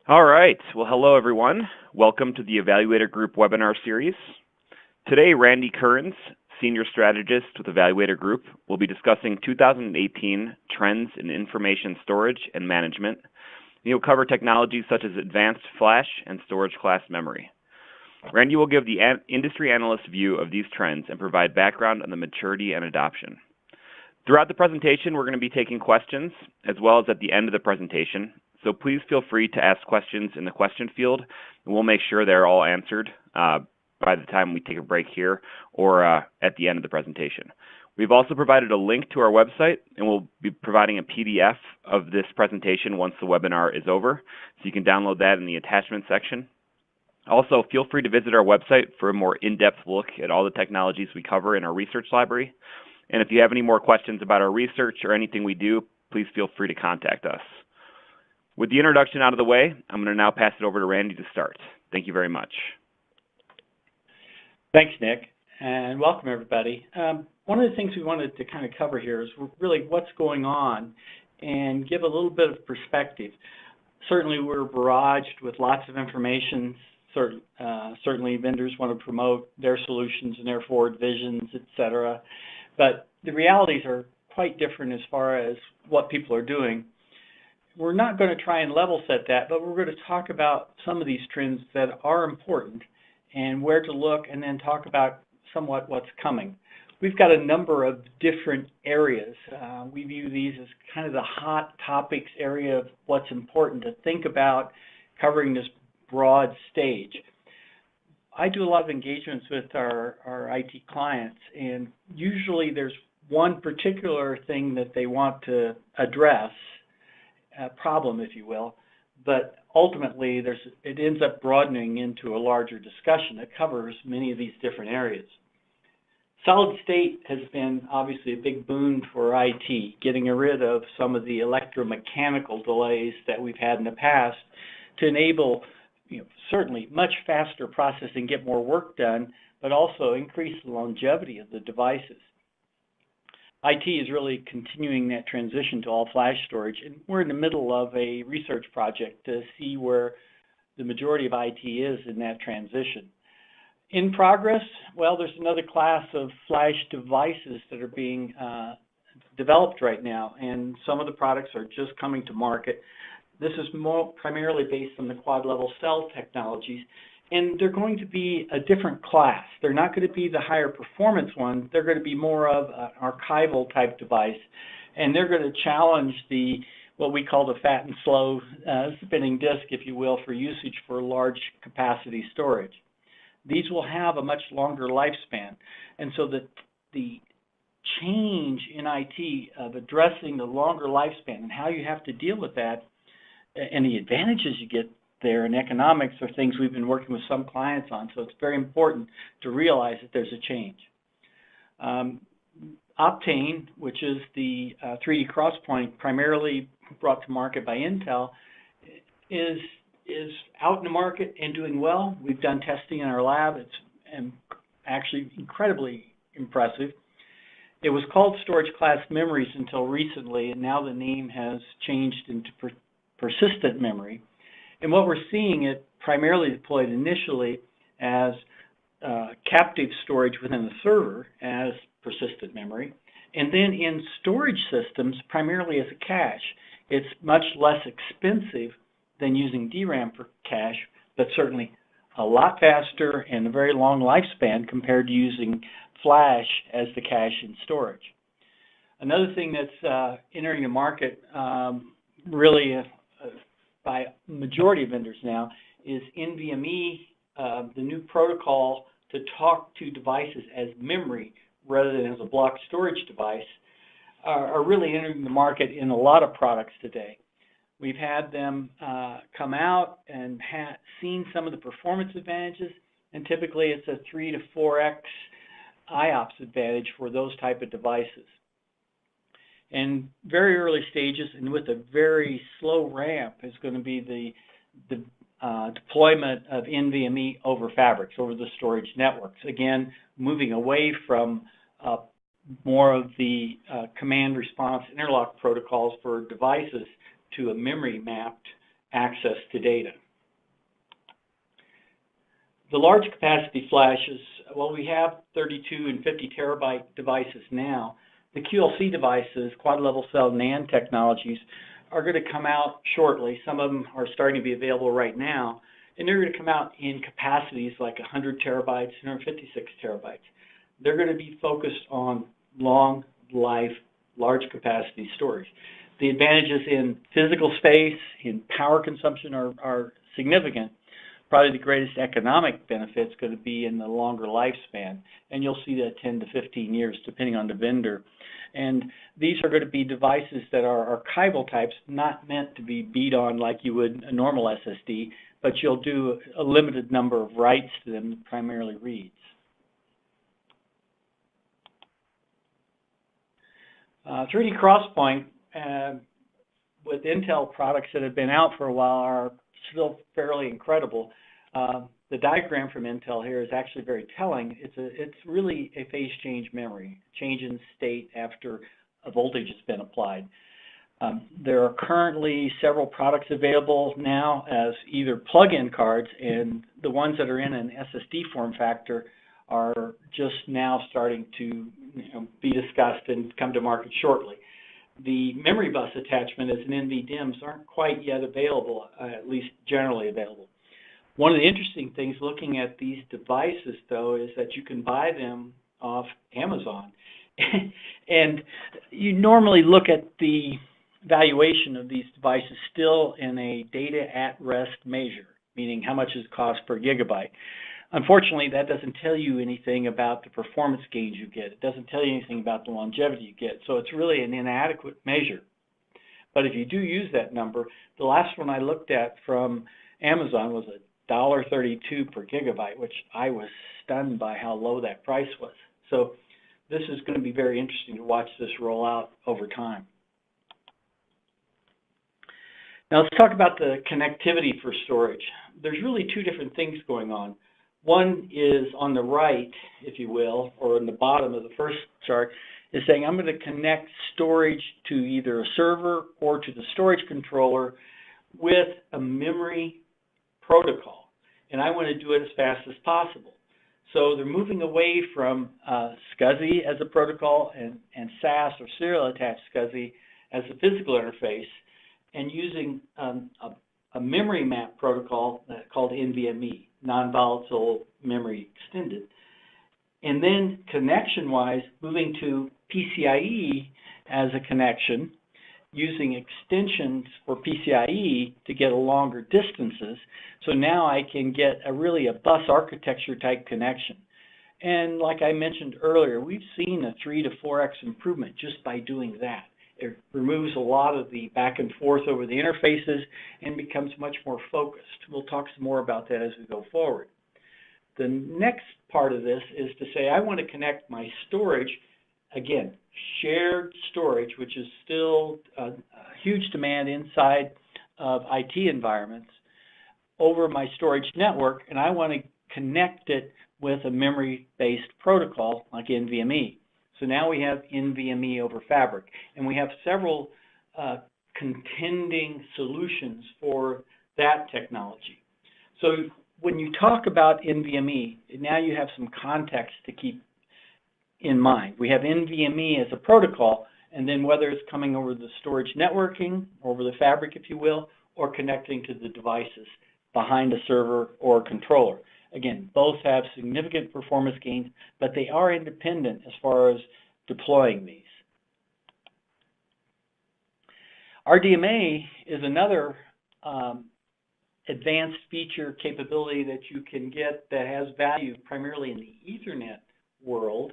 All right. Well, hello, everyone. Welcome to the Evaluator Group webinar series. Today, Randy Kearns, Senior Strategist with Evaluator Group, will be discussing 2018 trends in information storage and management. He'll cover technologies such as advanced flash and storage class memory. Randy will give the industry analyst view of these trends and provide background on the maturity and adoption. Throughout the presentation, we're going to be taking questions, as well as at the end of the presentation. So please feel free to ask questions in the question field, and we'll make sure they're all answered by the time we take a break here or at the end of the presentation. We've also provided a link to our website, and we'll be providing a PDF of this presentation once the webinar is over, so you can download that in the attachment section. Also, feel free to visit our website for a more in-depth look at all the technologies we cover in our research library. And if you have any more questions about our research or anything we do, please feel free to contact us. With the introduction out of the way, I'm going to now pass it over to Randy to start. Thank you very much. Thanks, Nick, and welcome everybody. One of the things we wanted to kind of cover here is really what's going on and give a little bit of perspective. Certainly we're barraged with lots of information. Certainly vendors want to promote their solutions and their forward visions, etc. But the realities are quite different as far as what people are doing. We're not going to try and level set that, but we're going to talk about some of these trends that are important and where to look, and then talk about somewhat what's coming. We've got a number of different areas. We view these as kind of the hot topics area of what's important to think about covering this broad stage. I do a lot of engagements with our IT clients, and usually there's one particular thing that they want to address, a problem, if you will, but ultimately it ends up broadening into a larger discussion that covers many of these different areas. Solid state has been obviously a big boon for IT, getting rid of some of the electromechanical delays that we've had in the past to enable certainly much faster processing, get more work done, but also increase the longevity of the devices. IT is really continuing that transition to all flash storage, and we're in the middle of a research project to see where the majority of IT is in that transition. In progress, well, there's another class of flash devices that are being developed right now, and some of the products are just coming to market. This is primarily based on the quad-level cell technologies, and they're going to be a different class. They're not going to be the higher performance one. They're going to be more of an archival type device, and they're going to challenge what we call the fat and slow spinning disk, if you will, for usage for large capacity storage. These will have a much longer lifespan, and so the change in IT of addressing the longer lifespan and how you have to deal with that and the advantages you get there in economics are things we've been working with some clients on, so it's very important to realize that there's a change. Optane, which is the 3D XPoint primarily brought to market by Intel, is out in the market and doing well. We've done testing in our lab. It's actually incredibly impressive. It was called storage class memories until recently, and now the name has changed into persistent memory. And what we're seeing, it primarily deployed initially as captive storage within the server as persistent memory, and then in storage systems primarily as a cache. It's much less expensive than using DRAM for cache, but certainly a lot faster and a very long lifespan compared to using flash as the cache in storage. Another thing that's entering the market really by majority of vendors now is NVMe, the new protocol to talk to devices as memory rather than as a block storage device, are really entering the market in a lot of products today. We've had them come out and seen some of the performance advantages, and typically it's a 3 to 4x IOPS advantage for those type of devices. In very early stages and with a very slow ramp is going to be the deployment of NVMe over fabrics, over the storage networks. Again, moving away from more of the command response interlock protocols for devices to a memory mapped access to data. The large capacity flashes, well, we have 32 and 50 terabyte devices now. The QLC devices, quad level cell NAND technologies, are going to come out shortly. Some of them are starting to be available right now, and they're going to come out in capacities like 100 terabytes, 156 terabytes. They're going to be focused on long life, large capacity storage. The advantages in physical space, in power consumption are significant. Probably the greatest economic benefit is going to be in the longer lifespan, and you'll see that 10 to 15 years depending on the vendor. And these are going to be devices that are archival types, not meant to be beat on like you would a normal SSD, but you'll do a limited number of writes to them, primarily reads. 3D XPoint with Intel products that have been out for a while are still fairly incredible. The diagram from Intel here is actually very telling. It's really a phase change memory, change in state after a voltage has been applied. There are currently several products available now as either plug-in cards, and the ones that are in an SSD form factor are just now starting to be discussed and come to market shortly. The memory bus attachment as an NVDIMMs aren't quite yet available, at least generally available. One of the interesting things looking at these devices, though, is that you can buy them off Amazon. And you normally look at the valuation of these devices still in a data at rest measure, meaning how much does it cost per gigabyte. Unfortunately, that doesn't tell you anything about the performance gains you get. It doesn't tell you anything about the longevity you get. So it's really an inadequate measure. But if you do use that number, the last one I looked at from Amazon was $1.32 per gigabyte, which I was stunned by how low that price was. So this is going to be very interesting to watch this roll out over time. Now let's talk about the connectivity for storage. There's really two different things going on. One is on the right, if you will, or in the bottom of the first chart, is saying I'm going to connect storage to either a server or to the storage controller with a memory protocol, and I want to do it as fast as possible. So they're moving away from SCSI as a protocol and SAS or serial attached SCSI as a physical interface, and using a memory map protocol called NVMe, non-volatile memory extended. And then connection-wise, moving to PCIe as a connection, using extensions for PCIe to get longer distances. So now I can get really a bus architecture type connection. And like I mentioned earlier, we've seen a 3 to 4x improvement just by doing that. It removes a lot of the back and forth over the interfaces and becomes much more focused. We'll talk some more about that as we go forward. The next part of this is to say I want to connect my storage, again, shared storage, which is still a huge demand inside of IT environments, over my storage network, and I want to connect it with a memory-based protocol like NVMe. So now we have NVMe over Fabric, and we have several contending solutions for that technology. So when you talk about NVMe, now you have some context to keep in mind. We have NVMe as a protocol, and then whether it's coming over the storage networking, over the Fabric, if you will, or connecting to the devices behind a server or controller. Again, both have significant performance gains, but they are independent as far as deploying these. RDMA is another advanced feature capability that you can get that has value primarily in the Ethernet world,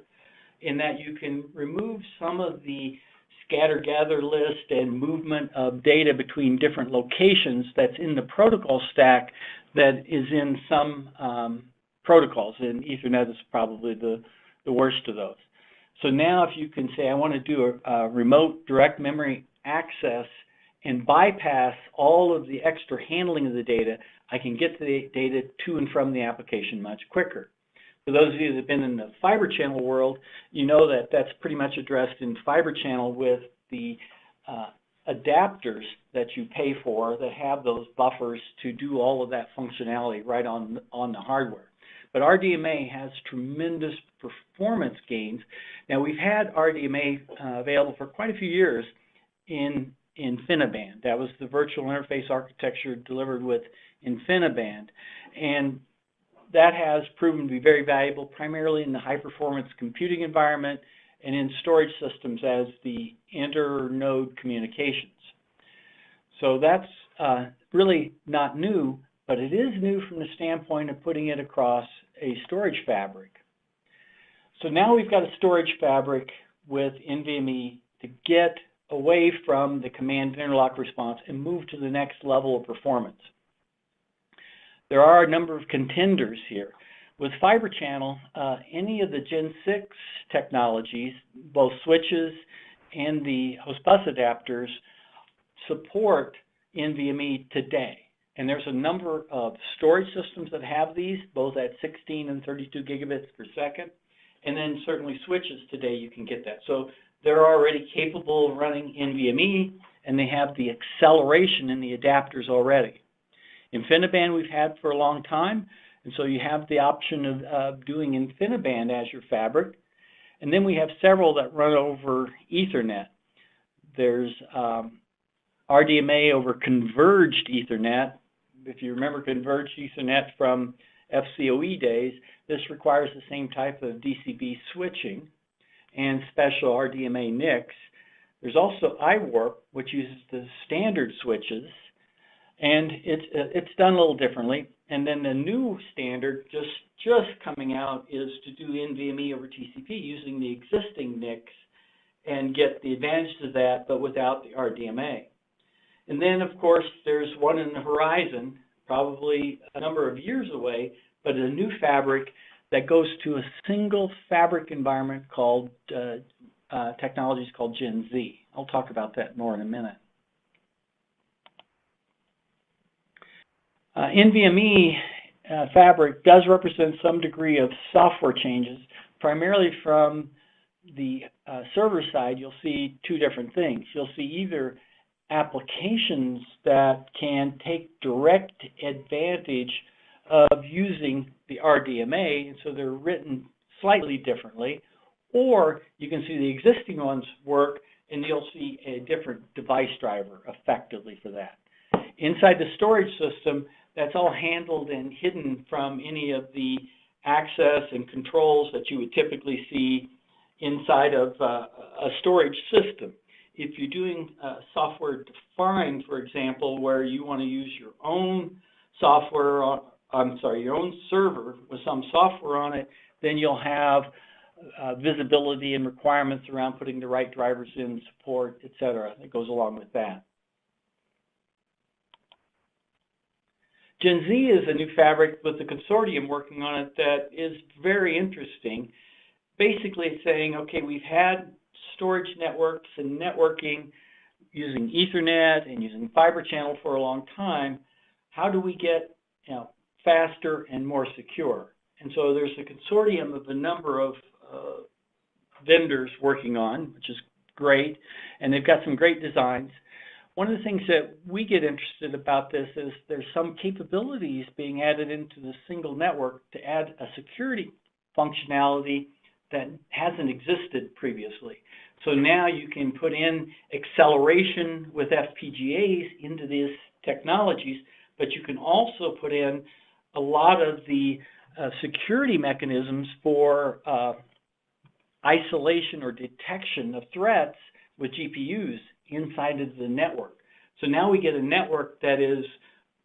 in that you can remove some of the scatter-gather list and movement of data between different locations that's in the protocol stack that is in some protocols, and Ethernet is probably the worst of those. So now if you can say, I want to do a remote direct memory access and bypass all of the extra handling of the data, I can get the data to and from the application much quicker. For those of you that have been in the fiber channel world, you know that that's pretty much addressed in fiber channel with the adapters that you pay for that have those buffers to do all of that functionality right on the hardware. But RDMA has tremendous performance gains. Now, we've had RDMA available for quite a few years in InfiniBand. That was the virtual interface architecture delivered with InfiniBand. And that has proven to be very valuable, primarily in the high-performance computing environment and in storage systems as the inter-node communications. So that's really not new, but it is new from the standpoint of putting it across a storage fabric. So now we've got a storage fabric with NVMe to get away from the command interlock response and move to the next level of performance. There are a number of contenders here. With Fiber Channel, any of the Gen 6 technologies, both switches and the host bus adapters, support NVMe today. And there's a number of storage systems that have these, both at 16 and 32 gigabits per second. And then certainly switches today, you can get that. So they're already capable of running NVMe, and they have the acceleration in the adapters already. InfiniBand we've had for a long time, and so you have the option of doing InfiniBand as your fabric. And then we have several that run over Ethernet. There's RDMA over converged Ethernet. If you remember converged Ethernet from FCOE days, this requires the same type of DCB switching and special RDMA NICs. There's also iWarp, which uses the standard switches, and it's done a little differently. And then the new standard just coming out is to do NVMe over TCP using the existing NICs and get the advantages of that, but without the RDMA. And then, of course, there's one in the horizon, probably a number of years away, but a new fabric that goes to a single fabric environment called technologies called Gen Z. I'll talk about that more in a minute. NVMe fabric does represent some degree of software changes, primarily from the server side. You'll see two different things. You'll see either applications that can take direct advantage of using the RDMA, and so they're written slightly differently, or you can see the existing ones work, and you'll see a different device driver effectively for that. Inside the storage system, that's all handled and hidden from any of the access and controls that you would typically see inside of a storage system. If you're doing software defined, for example, where you want to use your own software on, your own server with some software on it, then you'll have visibility and requirements around putting the right drivers in, support, etc. That goes along with that. Gen Z is a new fabric with the consortium working on it that is very interesting. Basically, it's saying, okay, we've had storage networks and networking using Ethernet and using Fiber Channel for a long time. How do we get faster and more secure? And so there's a consortium of a number of vendors working on, which is great, and they've got some great designs. One of the things that we get interested about this is there's some capabilities being added into the single network to add a security functionality that hasn't existed previously. So now you can put in acceleration with FPGAs into these technologies, but you can also put in a lot of the security mechanisms for isolation or detection of threats with GPUs inside of the network. So now we get a network that is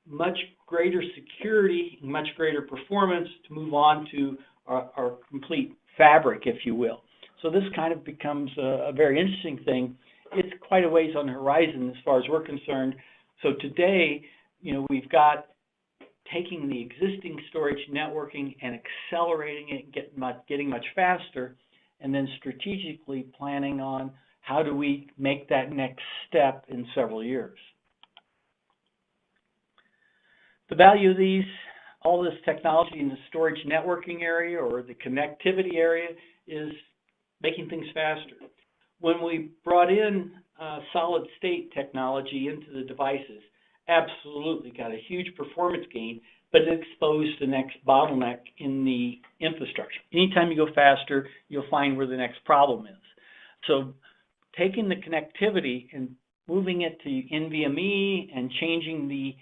much greater security, much greater performance to move on to our complete fabric, if you will. So this kind of becomes a very interesting thing. It's quite a ways on the horizon as far as we're concerned. So today, we've got taking the existing storage networking and accelerating it and getting much faster, and then strategically planning on how do we make that next step in several years. The value of all this technology in the storage networking area or the connectivity area is making things faster. When we brought in solid state technology into the devices, absolutely got a huge performance gain, but it exposed the next bottleneck in the infrastructure. Anytime you go faster, you'll find where the next problem is. So taking the connectivity and moving it to NVMe and changing the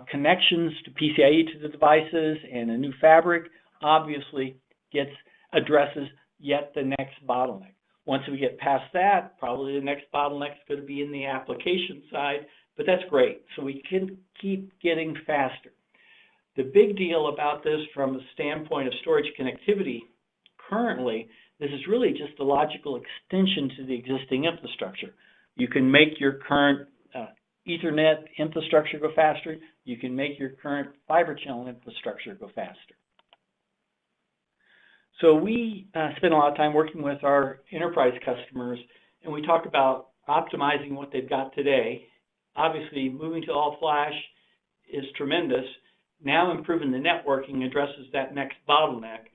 connections to PCIe to the devices and a new fabric obviously addresses yet the next bottleneck. Once we get past that, probably the next bottleneck is going to be in the application side, but that's great. So we can keep getting faster. The big deal about this from a standpoint of storage connectivity currently, this is really just a logical extension to the existing infrastructure. You can make your current Ethernet infrastructure go faster. You can make your current fiber channel infrastructure go faster. So we spend a lot of time working with our enterprise customers, and we talk about optimizing what they've got today. Obviously, moving to all flash is tremendous. Now improving the networking addresses that next bottleneck.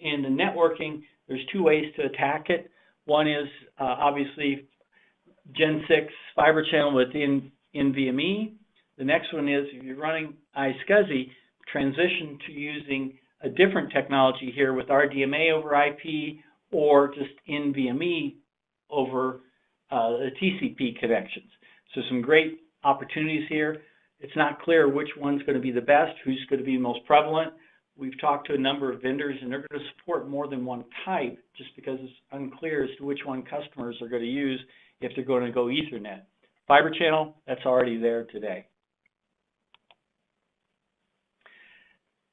And the networking, there's two ways to attack it. One is obviously Gen 6 fiber channel within NVMe. The next one is, if you're running iSCSI, transition to using a different technology here with RDMA over IP or just NVMe over the TCP connections. So some great opportunities here. It's not clear which one's going to be the best, who's going to be most prevalent. We've talked to a number of vendors, and they're going to support more than one type just because it's unclear as to which one customers are going to use if they're going to go Ethernet. Fiber channel, that's already there today.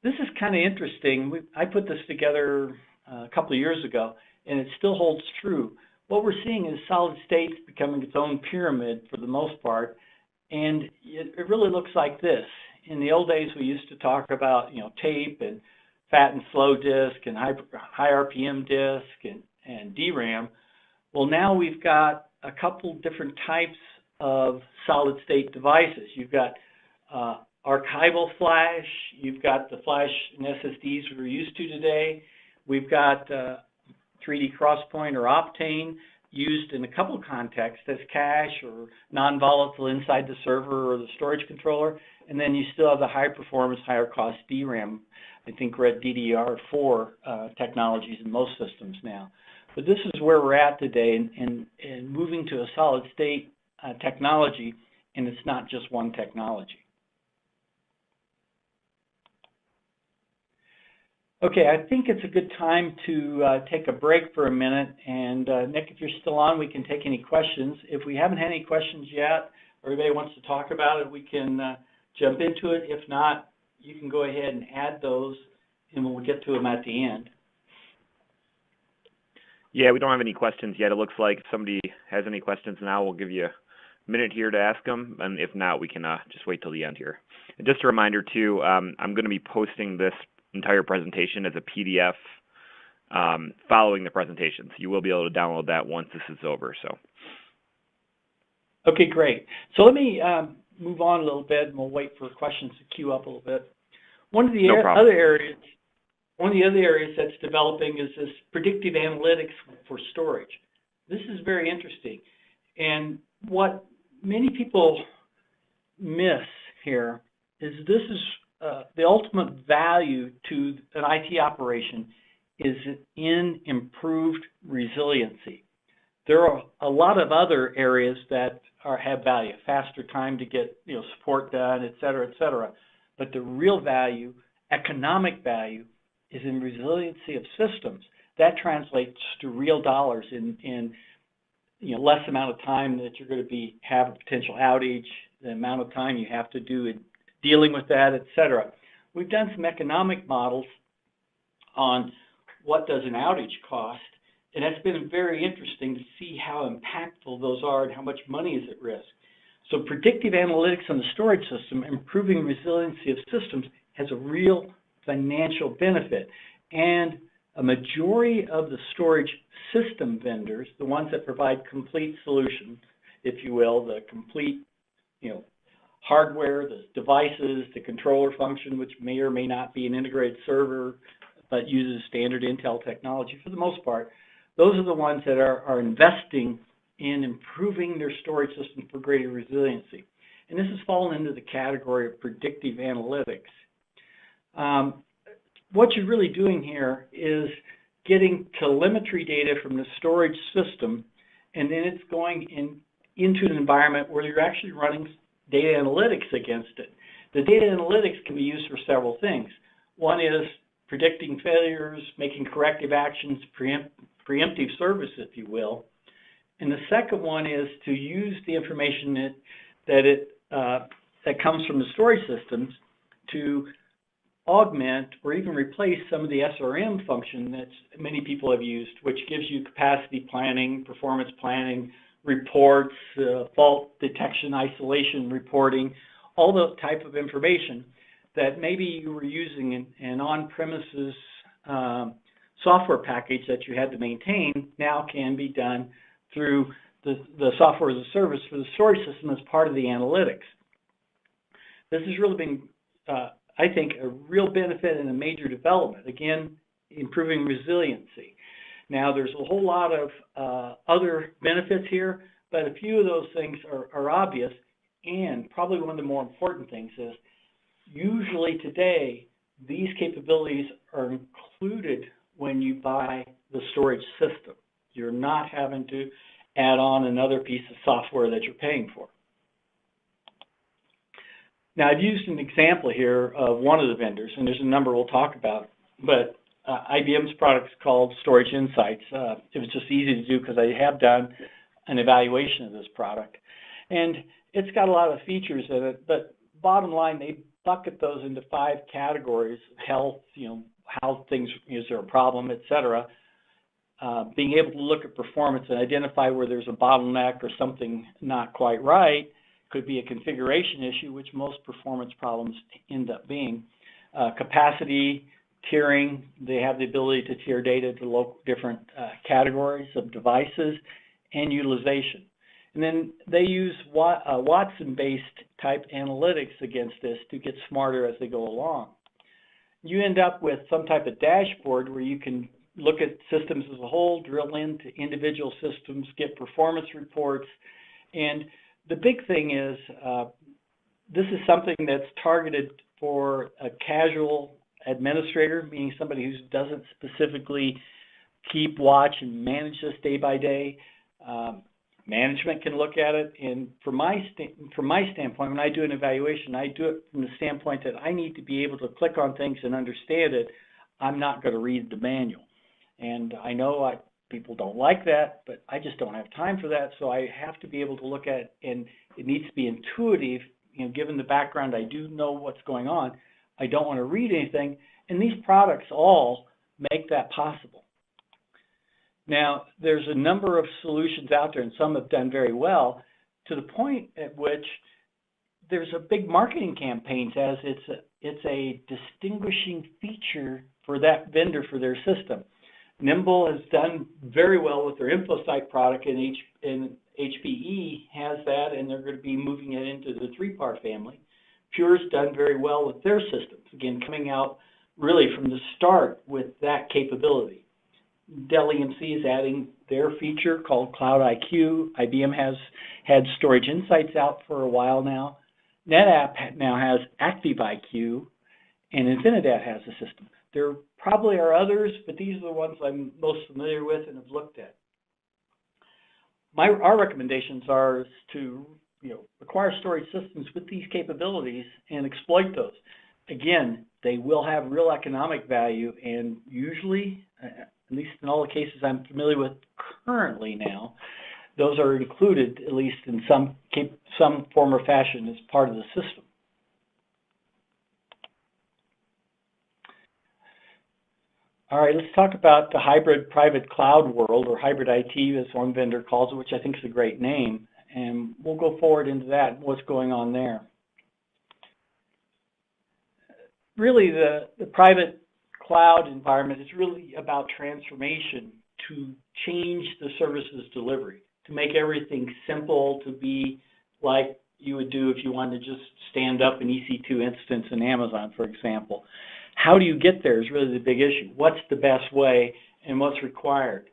This is kind of interesting. I put this together a couple of years ago, and it still holds true. What we're seeing is solid state becoming its own pyramid for the most part, and it really looks like this. In the old days, we used to talk about tape and fat and slow disk and high RPM disk and DRAM. Well, now we've got a couple different types of solid state devices. You've got archival flash, you've got the flash and SSDs we're used to today. We've got 3D Crosspoint or Optane used in a couple of contexts as cache or non-volatile inside the server or the storage controller. And then you still have the high performance, higher cost DRAM. I think we're at DDR4 technologies in most systems now. But this is where we're at today and moving to a solid state technology, and it's not just one technology. Okay, I think it's a good time to take a break for a minute. And Nick, if you're still on, we can take any questions. If we haven't had any questions yet, or anybody wants to talk about it, we can jump into it. If not, you can go ahead and add those, and we'll get to them at the end. Yeah, we don't have any questions yet. It looks like if somebody has any questions now, we'll give you a minute here to ask them. And if not, we can just wait till the end here. And just a reminder, too, I'm going to be posting this entire presentation as a PDF following the presentation. So you will be able to download that once this is over. So. Okay, great. So let me move on a little bit, and we'll wait for questions to queue up a little bit. One of the other areas that's developing is this predictive analytics for storage. This is very interesting. And what many people miss here is this is the ultimate value to an IT operation is in improved resiliency. There are a lot of other areas that have value, faster time to get support done, et cetera, but the real value, economic value, is in resiliency of systems. That translates to real dollars in less amount of time that you're going to have a potential outage, the amount of time you have to do in dealing with that, et cetera. We've done some economic models on what does an outage cost, and that's been very interesting to see how impactful those are and how much money is at risk. So predictive analytics on the storage system, improving resiliency of systems, has a real financial benefit. And a majority of the storage system vendors, the ones that provide complete solutions, if you will, the complete hardware, the devices, the controller function, which may or may not be an integrated server, but uses standard Intel technology for the most part, those are the ones that are investing in improving their storage system for greater resiliency. And this has fallen into the category of predictive analytics. What you're really doing here is getting telemetry data from the storage system, and then it's going into an environment where you're actually running data analytics against it. The data analytics can be used for several things. One is predicting failures, making corrective actions, preemptive service, if you will. And the second one is to use the information that comes from the storage systems to augment or even replace some of the SRM function that many people have used, which gives you capacity planning, performance planning, reports, fault detection, isolation reporting, all the type of information that maybe you were using in an on-premises software package that you had to maintain now can be done through the software as a service for the storage system as part of the analytics. This has really been, I think, a real benefit and a major development. Again, improving resiliency. Now, there's a whole lot of other benefits here, but a few of those things are obvious, and probably one of the more important things is usually today, these capabilities are included when you buy the storage system. You're not having to add on another piece of software that you're paying for. Now, I've used an example here of one of the vendors, and there's a number we'll talk about, but IBM's product is called Storage Insights. It was just easy to do because I have done an evaluation of this product. And it's got a lot of features in it, but bottom line, they bucket those into 5 categories: health, how things, is there a problem, et cetera. Being able to look at performance and identify where there's a bottleneck or something not quite right. Could be a configuration issue, which most performance problems end up being. Capacity, tiering, they have the ability to tier data to different categories of devices, and utilization. And then they use Watson-based type analytics against this to get smarter as they go along. You end up with some type of dashboard where you can look at systems as a whole, drill into individual systems, get performance reports. And the big thing is this is something that's targeted for a casual administrator, meaning somebody who doesn't specifically keep watch and manage this day by day. Management can look at it, and from my standpoint, when I do an evaluation, I do it from the standpoint that I need to be able to click on things and understand it. I'm not going to read the manual. And I know people don't like that, but I just don't have time for that, so I have to be able to look at it, and it needs to be intuitive. Given the background, I do know what's going on. I don't want to read anything, and these products all make that possible. Now, there's a number of solutions out there, and some have done very well, to the point at which there's a big marketing campaigns as it's a distinguishing feature for that vendor for their system. Nimble has done very well with their InfoSight product, and HPE has that, and they're going to be moving it into the 3-part family. Pure's done very well with their systems, again, coming out really from the start with that capability. Dell EMC is adding their feature called Cloud IQ. IBM has had Storage Insights out for a while now. NetApp now has Active IQ, and Infinidat has a system. There probably are others, but these are the ones I'm most familiar with and have looked at. Our recommendations are to acquire storage systems with these capabilities and exploit those. Again, they will have real economic value, and usually, at least in all the cases I'm familiar with currently now, those are included, at least in some form or fashion, as part of the system. All right, let's talk about the hybrid private cloud world, or hybrid IT as one vendor calls it, which I think is a great name. And we'll go forward into that, what's going on there. Really, the private cloud environment is really about transformation to change the services delivery, to make everything simple, to be like you would do if you wanted to just stand up an EC2 instance in Amazon, for example. How do you get there is really the big issue. What's the best way and what's required?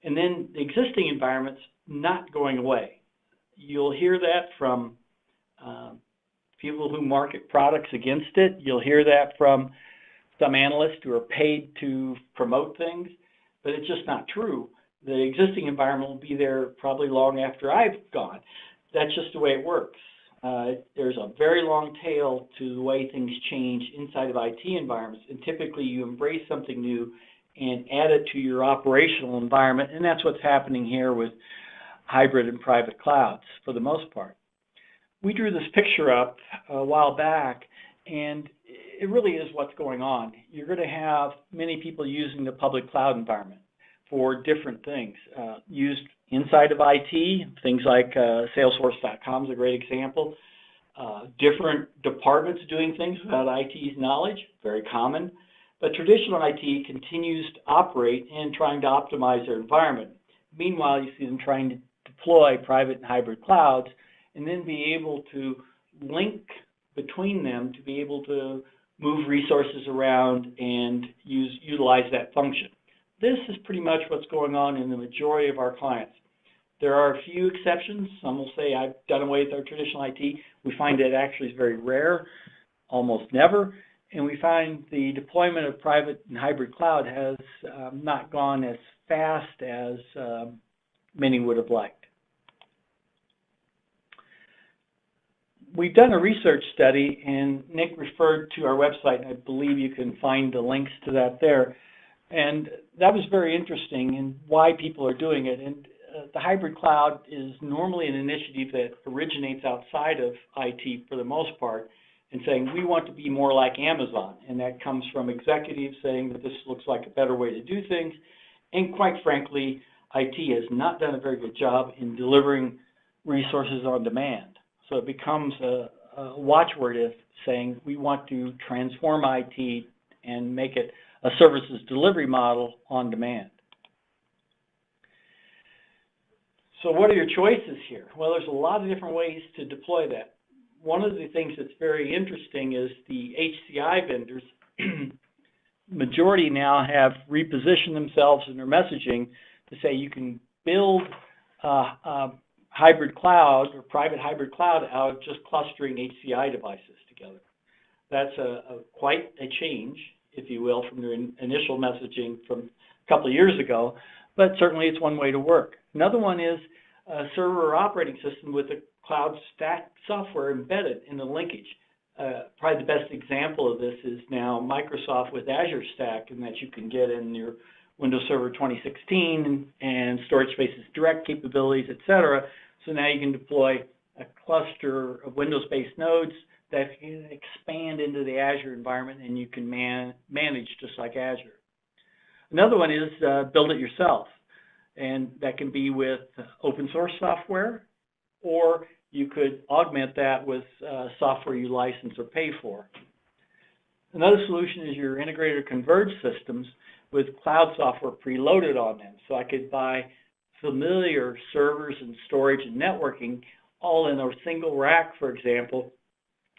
And then the existing environments not going away. You'll hear that from people who market products against it. You'll hear that from some analysts who are paid to promote things, but it's just not true. The existing environment will be there probably long after I've gone. That's just the way it works. There's a very long tail to the way things change inside of IT environments, and typically you embrace something new and add it to your operational environment, and that's what's happening here with hybrid and private clouds for the most part. We drew this picture up a while back, and it really is what's going on. You're going to have many people using the public cloud environment for different things, used inside of IT, things like Salesforce.com is a great example. Different departments doing things without IT's knowledge, very common. But traditional IT continues to operate and trying to optimize their environment. Meanwhile, you see them trying to deploy private and hybrid clouds and then be able to link between them to be able to move resources around and utilize that function. This is pretty much what's going on in the majority of our clients. There are a few exceptions. Some will say, I've done away with our traditional IT. We find it actually is very rare, almost never. And we find the deployment of private and hybrid cloud has not gone as fast as many would have liked. We've done a research study, and Nick referred to our website, and I believe you can find the links to that there. And that was very interesting in why people are doing it. And the hybrid cloud is normally an initiative that originates outside of IT for the most part, and saying we want to be more like Amazon. And that comes from executives saying that this looks like a better way to do things. And quite frankly, IT has not done a very good job in delivering resources on demand. So it becomes a watchword of saying we want to transform IT and make it a services delivery model on demand. So what are your choices here? Well, there's a lot of different ways to deploy that. One of the things that's very interesting is the HCI vendors, majority now have repositioned themselves in their messaging to say you can build hybrid cloud or private hybrid cloud out of just clustering HCI devices together. That's quite a change, if you will, from their initial messaging from a couple of years ago, but certainly it's one way to work. Another one is a server or operating system with a cloud stack software embedded in the linkage. Probably the best example of this is now Microsoft with Azure Stack, and that you can get in your Windows Server 2016 and Storage Spaces Direct capabilities, etc. So now you can deploy a cluster of Windows-based nodes that can expand into the Azure environment, and you can manage just like Azure. Another one is build it yourself, and that can be with open source software, or you could augment that with software you license or pay for. Another solution is your integrated or converged systems with cloud software preloaded on them. So I could buy familiar servers and storage and networking all in a single rack, for example,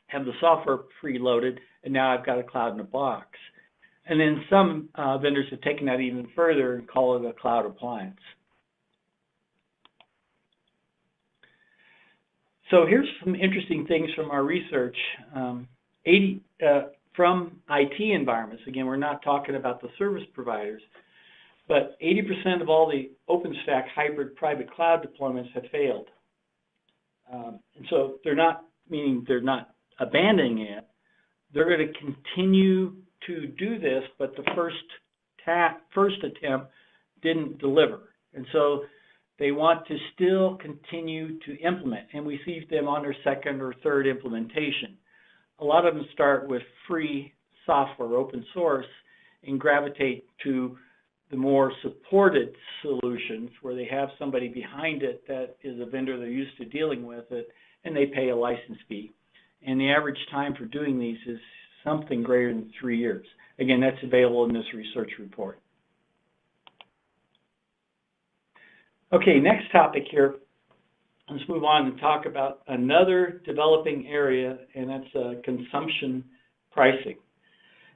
have the software preloaded, and now I've got a cloud in a box. And then some vendors have taken that even further and call it a cloud appliance. So here's some interesting things from our research. From IT environments, again, we're not talking about the service providers, but 80% of all the OpenStack hybrid private cloud deployments have failed. And so they're not, meaning they're not abandoning it, they're going to continue to do this, but the first attempt didn't deliver. And so they want to still continue to implement, and we see them on their second or third implementation. A lot of them start with free software, open source, and gravitate to the more supported solutions where they have somebody behind it that is a vendor they're used to dealing with it, and they pay a license fee. And the average time for doing these is something greater than 3 years. Again, that's available in this research report. Okay, next topic here. Let's move on and talk about another developing area, and that's consumption pricing.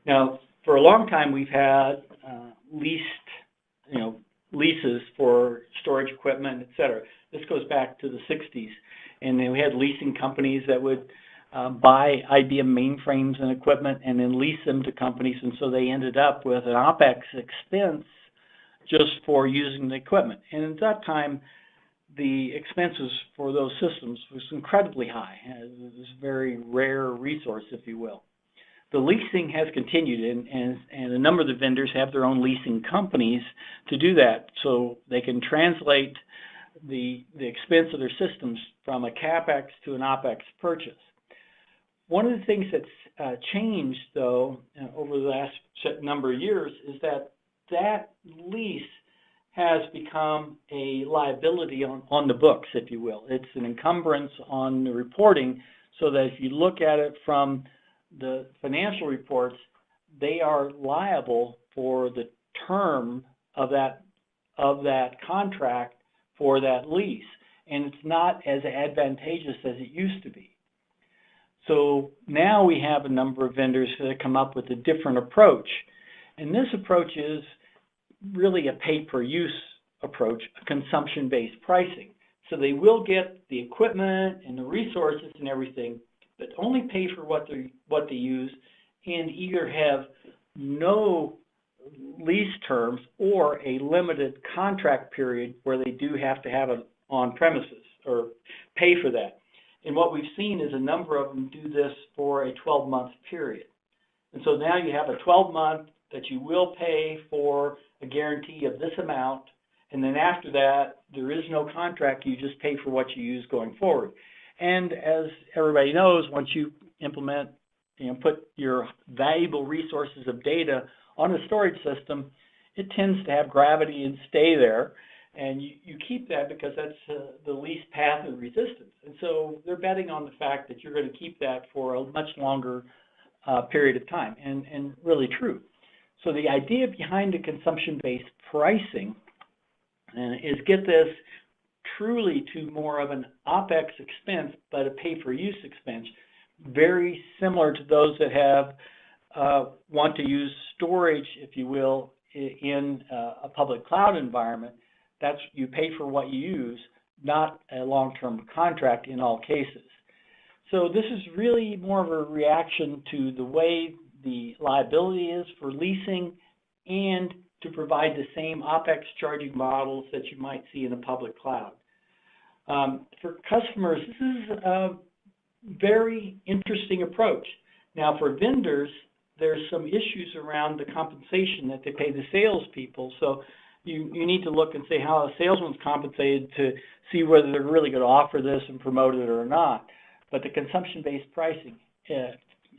Now, for a long time, we've had leases for storage equipment, et cetera. This goes back to the 60s. And then we had leasing companies that would buy IBM mainframes and equipment and then lease them to companies. And so they ended up with an OpEx expense just for using the equipment. And at that time, the expenses for those systems was incredibly high. It was a very rare resource, if you will. The leasing has continued, and a number of the vendors have their own leasing companies to do that, so they can translate the expense of their systems from a CapEx to an OpEx purchase. One of the things that's changed, though, over the last number of years is that lease has become a liability on the books, if you will. It's an encumbrance on the reporting, so that if you look at it from the financial reports, they are liable for the term of that contract for that lease, and it's not as advantageous as it used to be. So now we have a number of vendors that come up with a different approach, and this approach is really a pay-per-use approach, a consumption-based pricing. So they will get the equipment and the resources and everything, but only pay for what they use, and either have no lease terms or a limited contract period where they do have to have it on premises or pay for that. And what we've seen is a number of them do this for a 12-month period. And so now you have a 12-month that you will pay for a guarantee of this amount, and then after that, there is no contract. You just pay for what you use going forward. And as everybody knows, once you implement, put your valuable resources of data on a storage system, it tends to have gravity and stay there. And you keep that because that's the least path of resistance. And so they're betting on the fact that you're going to keep that for a much longer period of time, and really true. So the idea behind the consumption-based pricing is get this truly to more of an OpEx expense, but a pay-per-use expense, very similar to those that have want to use storage, if you will, in a public cloud environment. That's, you pay for what you use, not a long-term contract in all cases. So this is really more of a reaction to the way the liability is for leasing and to provide the same OpEx charging models that you might see in a public cloud. For customers, this is a very interesting approach. Now for vendors, there's some issues around the compensation that they pay the salespeople. So you need to look and say how a salesman's compensated to see whether they're really going to offer this and promote it or not. But the consumption-based pricing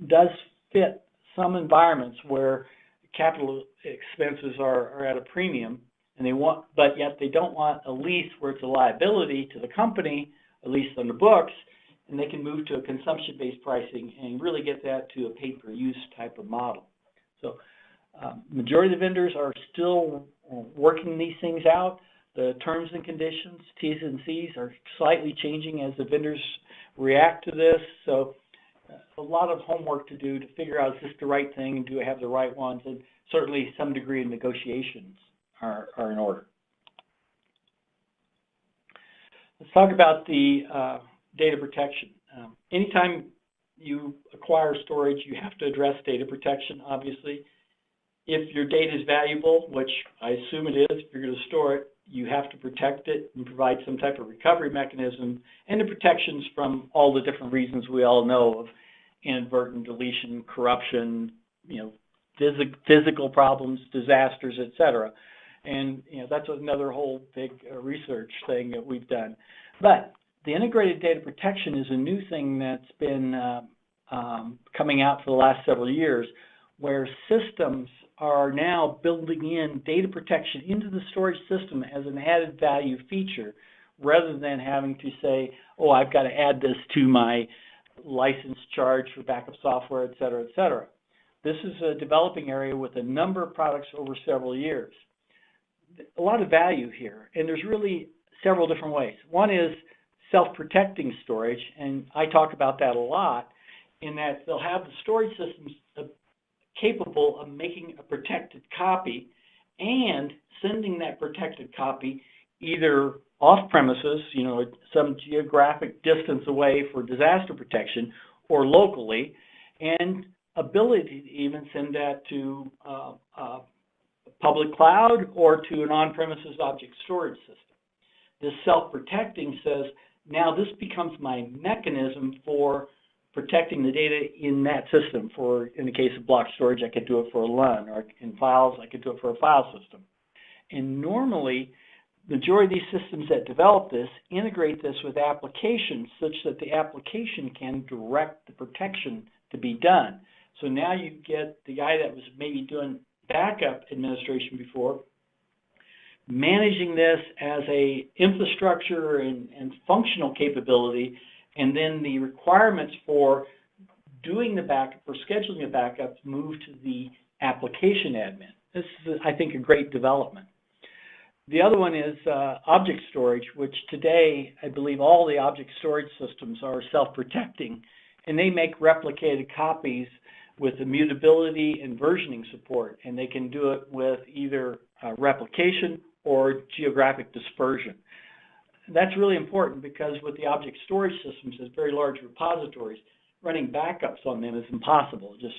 does fit some environments where capital expenses are at a premium, and but yet they don't want a lease where it's a liability to the company, at least on the books, and they can move to a consumption-based pricing and really get that to a pay-per-use type of model. So majority of the vendors are still working these things out. The terms and conditions, T's and C's, are slightly changing as the vendors react to this. So a lot of homework to do to figure out, is this the right thing, and do I have the right ones? And certainly some degree of negotiations are in order. Let's talk about the data protection. Anytime you acquire storage, you have to address data protection, obviously. If your data is valuable, which I assume it is, if you're going to store it, you have to protect it and provide some type of recovery mechanism, and the protections from all the different reasons we all know of: inadvertent deletion, corruption, physical problems, disasters, etc. And that's another whole big research thing that we've done. But the integrated data protection is a new thing that's been coming out for the last several years, where systems are now building in data protection into the storage system as an added value feature, rather than having to say, oh, I've got to add this to my license charge for backup software, et cetera, et cetera. This is a developing area with a number of products over several years. A lot of value here, and there's really several different ways. One is self-protecting storage, and I talk about that a lot, in that they'll have the storage systems capable of making a protected copy and sending that protected copy either off premises, some geographic distance away for disaster protection, or locally, and ability to even send that to public cloud or to an on-premises object storage system. This self-protecting says, now this becomes my mechanism for protecting the data in that system. In the case of block storage, I could do it for a LUN, or in files, I could do it for a file system. And normally, the majority of these systems that develop this integrate this with applications such that the application can direct the protection to be done. So now you get the guy that was maybe doing backup administration before, managing this as a infrastructure and functional capability, and then the requirements for doing the backup or scheduling the backups move to the application admin. This is, I think, a great development. The other one is object storage, which today I believe all the object storage systems are self-protecting, and they make replicated copies with immutability and versioning support, and they can do it with either replication or geographic dispersion. That's really important because with the object storage systems as very large repositories, running backups on them is impossible. Just,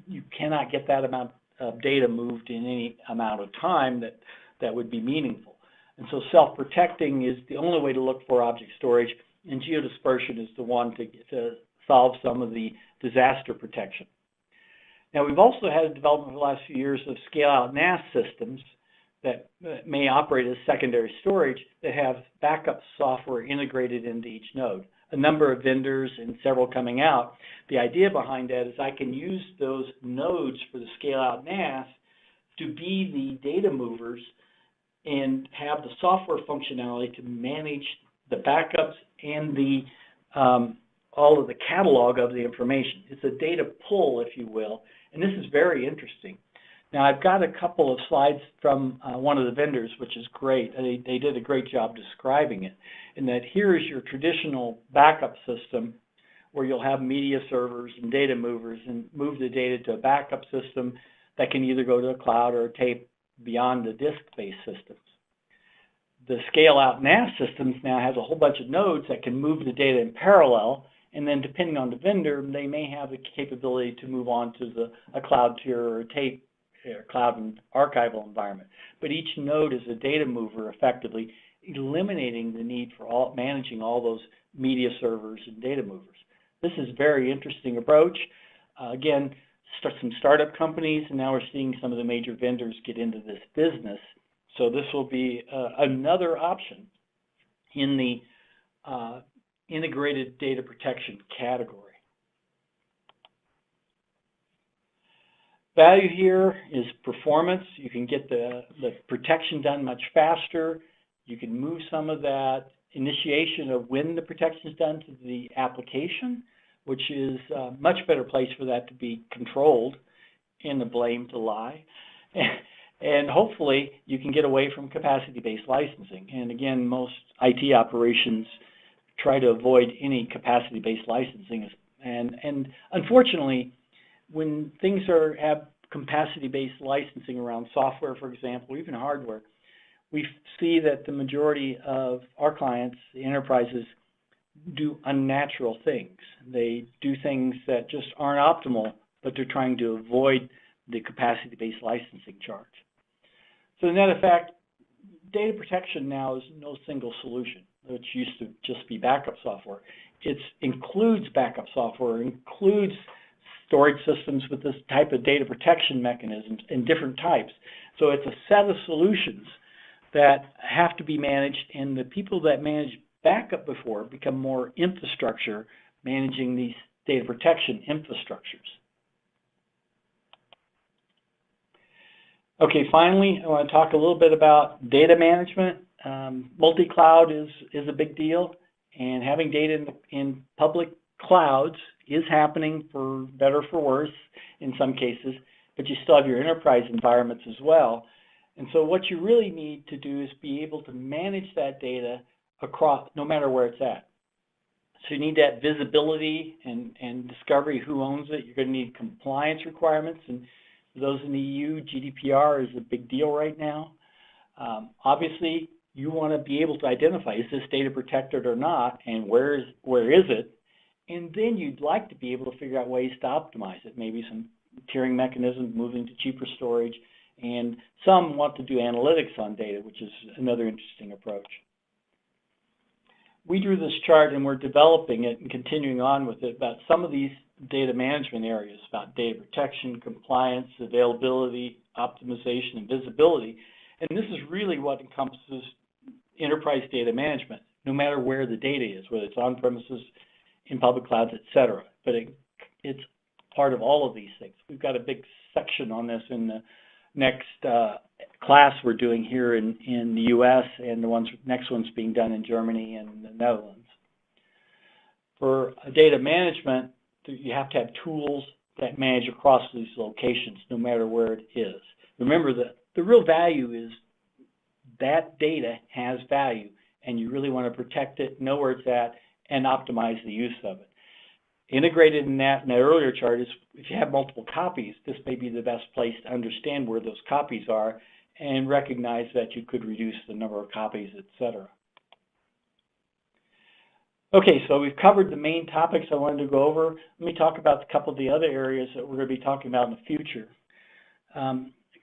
you cannot get that amount of data moved in any amount of time that would be meaningful. And so self-protecting is the only way to look for object storage, and geodispersion is the one to solve some of the disaster protection. Now, we've also had a development over the last few years of scale-out NAS systems that may operate as secondary storage that have backup software integrated into each node. A number of vendors and several coming out. The idea behind that is I can use those nodes for the scale-out NAS to be the data movers and have the software functionality to manage the backups and the all of the catalog of the information. It's a data pull, if you will, and this is very interesting. Now, I've got a couple of slides from one of the vendors, which is great. They did a great job describing it, in that here is your traditional backup system where you'll have media servers and data movers and move the data to a backup system that can either go to a cloud or a tape beyond the disk-based systems. The scale-out NAS systems now has a whole bunch of nodes that can move the data in parallel, and then depending on the vendor, they may have the capability to move on to a cloud tier or a tape cloud and archival environment. But each node is a data mover, effectively eliminating the need for managing all those media servers and data movers. This is a very interesting approach. Again, some startup companies, and now we're seeing some of the major vendors get into this business. So this will be another option in the integrated data protection category. Value here is performance. You can get the protection done much faster. You can move some of that initiation of when the protection is done to the application, which is a much better place for that to be controlled and the blame to lie. And hopefully you can get away from capacity-based licensing. And again, most IT operations try to avoid any capacity-based licensing. And unfortunately, when things have capacity-based licensing around software, for example, or even hardware, we see that the majority of our clients, the enterprises, do unnatural things. They do things that just aren't optimal, but they're trying to avoid the capacity-based licensing charge. So the net effect, data protection now is no single solution, which used to just be backup software. It includes backup software, includes storage systems with this type of data protection mechanisms in different types. So it's a set of solutions that have to be managed, and the people that managed backup before become more infrastructure, managing these data protection infrastructures. Okay, finally, I want to talk a little bit about data management. Multi-cloud is a big deal, and having data in public clouds is happening, for better or for worse in some cases, but you still have your enterprise environments as well. And so what you really need to do is be able to manage that data across, no matter where it's at. So you need that visibility and discovery who owns it. You're going to need compliance requirements, and for those in the EU, GDPR is a big deal right now. Obviously, you want to be able to identify, is this data protected or not, and where is it? And then you'd like to be able to figure out ways to optimize it, maybe some tiering mechanisms, moving to cheaper storage, and some want to do analytics on data, which is another interesting approach. We drew this chart and we're developing it and continuing on with it about some of these data management areas, about data protection, compliance, availability, optimization, and visibility. And this is really what encompasses enterprise data management, no matter where the data is, whether it's on-premises, in public clouds, et cetera. But it's part of all of these things. We've got a big section on this in the next class we're doing here in the U.S., and the next one's being done in Germany and the Netherlands. For data management, you have to have tools that manage across these locations, no matter where it is. Remember that the real value is that data has value, and you really want to protect it, know where it's at, and optimize the use of it. Integrated in that earlier chart is if you have multiple copies, this may be the best place to understand where those copies are and recognize that you could reduce the number of copies, etc. Okay, so we've covered the main topics I wanted to go over. Let me talk about a couple of the other areas that we're going to be talking about in the future.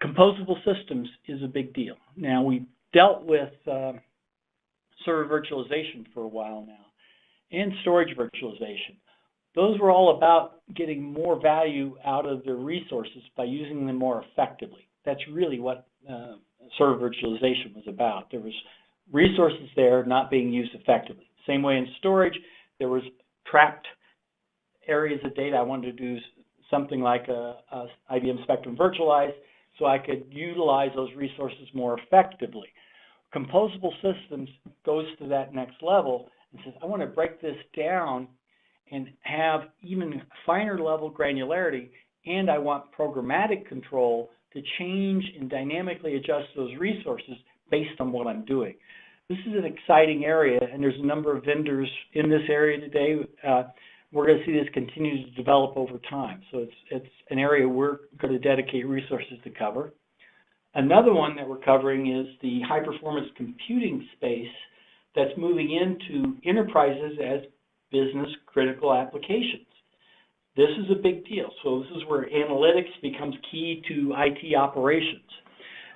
Composable systems is a big deal. Now, we've dealt with server virtualization for a while now, and storage virtualization. Those were all about getting more value out of their resources by using them more effectively. That's really what server virtualization was about. There was resources there not being used effectively. Same way in storage, there was trapped areas of data. I wanted to do something like a IBM Spectrum virtualized so I could utilize those resources more effectively. Composable systems goes to that next level and says, I want to break this down and have even finer level granularity, and I want programmatic control to change and dynamically adjust those resources based on what I'm doing. This is an exciting area, and there's a number of vendors in this area today. We're going to see this continue to develop over time. So it's an area we're going to dedicate resources to cover. Another one that we're covering is the high-performance computing space that's moving into enterprises as business-critical applications. This is a big deal. So this is where analytics becomes key to IT operations.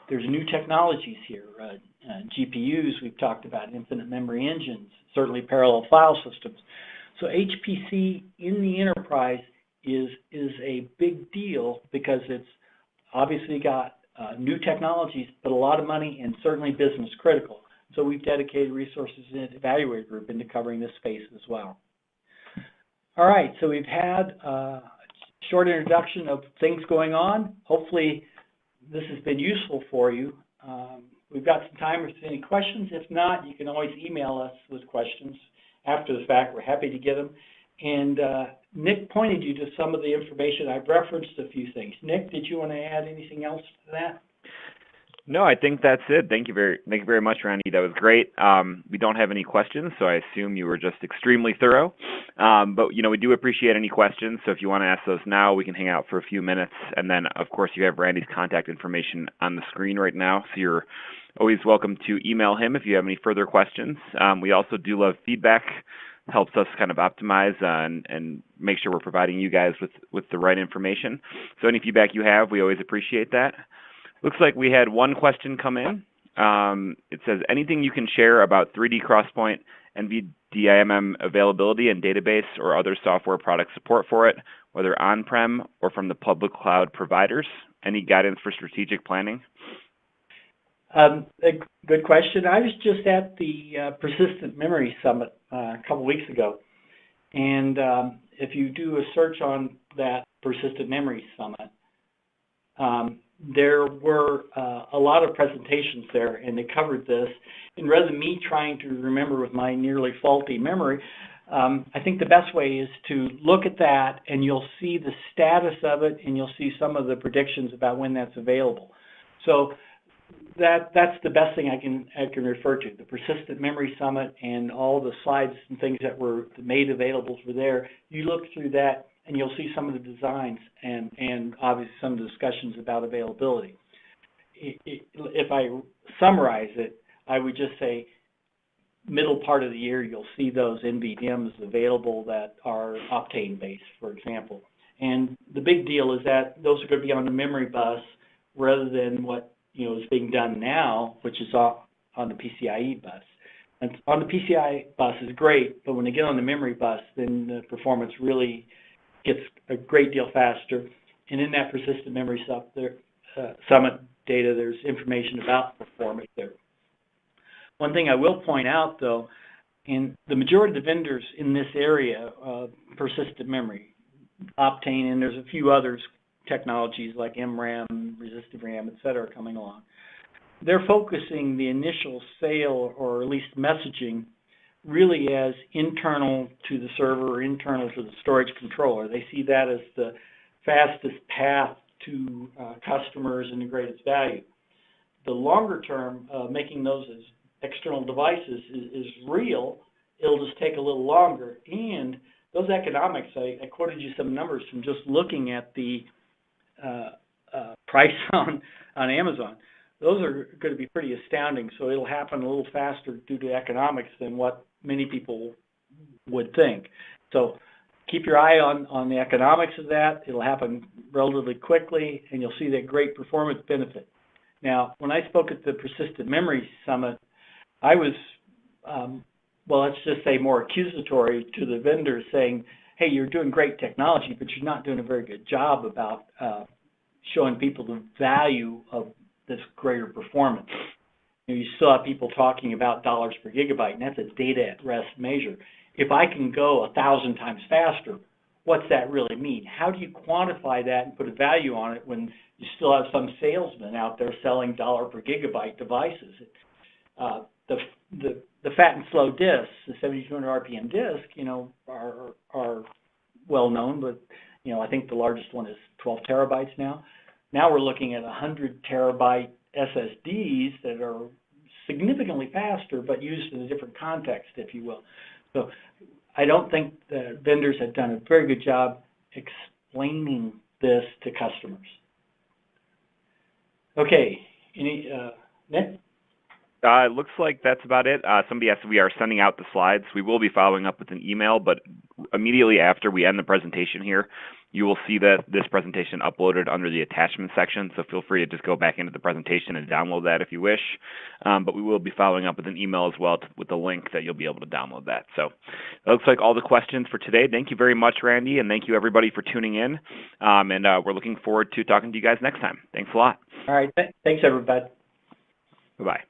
There's new technologies here. GPUs, we've talked about, infinite memory engines, certainly parallel file systems. So HPC in the enterprise is a big deal because it's obviously got new technologies, but a lot of money and certainly business critical. So we've dedicated resources in the Evaluator group into covering this space as well. All right, so we've had a short introduction of things going on. Hopefully this has been useful for you. We've got some time if there's any questions. If not, you can always email us with questions after the fact. We're happy to get them. And Nick pointed you to some of the information. I've referenced a few things. Nick, did you want to add anything else to that? No, I think that's it. Thank you very much, Randy. That was great. We don't have any questions, so I assume you were just extremely thorough. But we do appreciate any questions. So if you want to ask those now, we can hang out for a few minutes. And then, of course, you have Randy's contact information on the screen right now. So you're always welcome to email him if you have any further questions. We also do love feedback. It helps us kind of optimize and make sure we're providing you guys with the right information. So any feedback you have, we always appreciate that. Looks like we had one question come in. It says, anything you can share about 3D XPoint, NVDIMM availability and database or other software product support for it, whether on-prem or from the public cloud providers? Any guidance for strategic planning? A good question. I was just at the Persistent Memory Summit a couple weeks ago. And if you do a search on that Persistent Memory Summit, there were a lot of presentations there, and they covered this. And rather than me trying to remember with my nearly faulty memory, I think the best way is to look at that, and you'll see the status of it, and you'll see some of the predictions about when that's available. So that's the best thing I can refer to. The Persistent Memory Summit and all the slides and things that were made available for there. You look through that, and you'll see some of the designs and obviously some of the discussions about availability. If I summarize it, I would just say middle part of the year, you'll see those NVDIMMs available that are Optane-based, for example. And the big deal is that those are going to be on the memory bus rather than what is being done now, which is on the PCIe bus. And on the PCI bus is great, but when they get on the memory bus, then the performance really gets a great deal faster. And in that persistent memory summit data, there's information about performance there. One thing I will point out, though, in the majority of the vendors in this area, persistent memory, Optane, and there's a few others, technologies like MRAM, resistive RAM, et cetera, coming along. They're focusing the initial sale, or at least messaging, really as internal to the server or internal to the storage controller. They see that as the fastest path to customers and the greatest value. The longer term, making those as external devices is real. It'll just take a little longer. And those economics, I quoted you some numbers from just looking at the price on Amazon. Those are going to be pretty astounding. So it'll happen a little faster due to economics than what many people would think. So keep your eye on the economics of that. It'll happen relatively quickly, and you'll see that great performance benefit. Now, when I spoke at the Persistent Memory Summit, I was, well, let's just say more accusatory to the vendors, saying, hey, you're doing great technology, but you're not doing a very good job about showing people the value of this greater performance. You still have people talking about dollars per gigabyte, and that's a data at rest measure. If I can go 1,000 times faster, what's that really mean? How do you quantify that and put a value on it when you still have some salesman out there selling dollar per gigabyte devices? The fat and slow disks, the 7,200 RPM disk, are well known, but I think the largest one is 12 terabytes now. Now we're looking at 100 terabyte SSDs that are significantly faster, but used in a different context, if you will. So I don't think the vendors have done a very good job explaining this to customers. Okay, Nick? It looks like that's about it. Somebody asked if we are sending out the slides. We will be following up with an email, but immediately after we end the presentation here, you will see that this presentation uploaded under the attachment section, so feel free to just go back into the presentation and download that if you wish. But we will be following up with an email as well with the link that you'll be able to download that. So it looks like all the questions for today. Thank you very much, Randy, and thank you everybody for tuning in. And we're looking forward to talking to you guys next time. Thanks a lot. All right. Thanks, everybody. Bye-bye.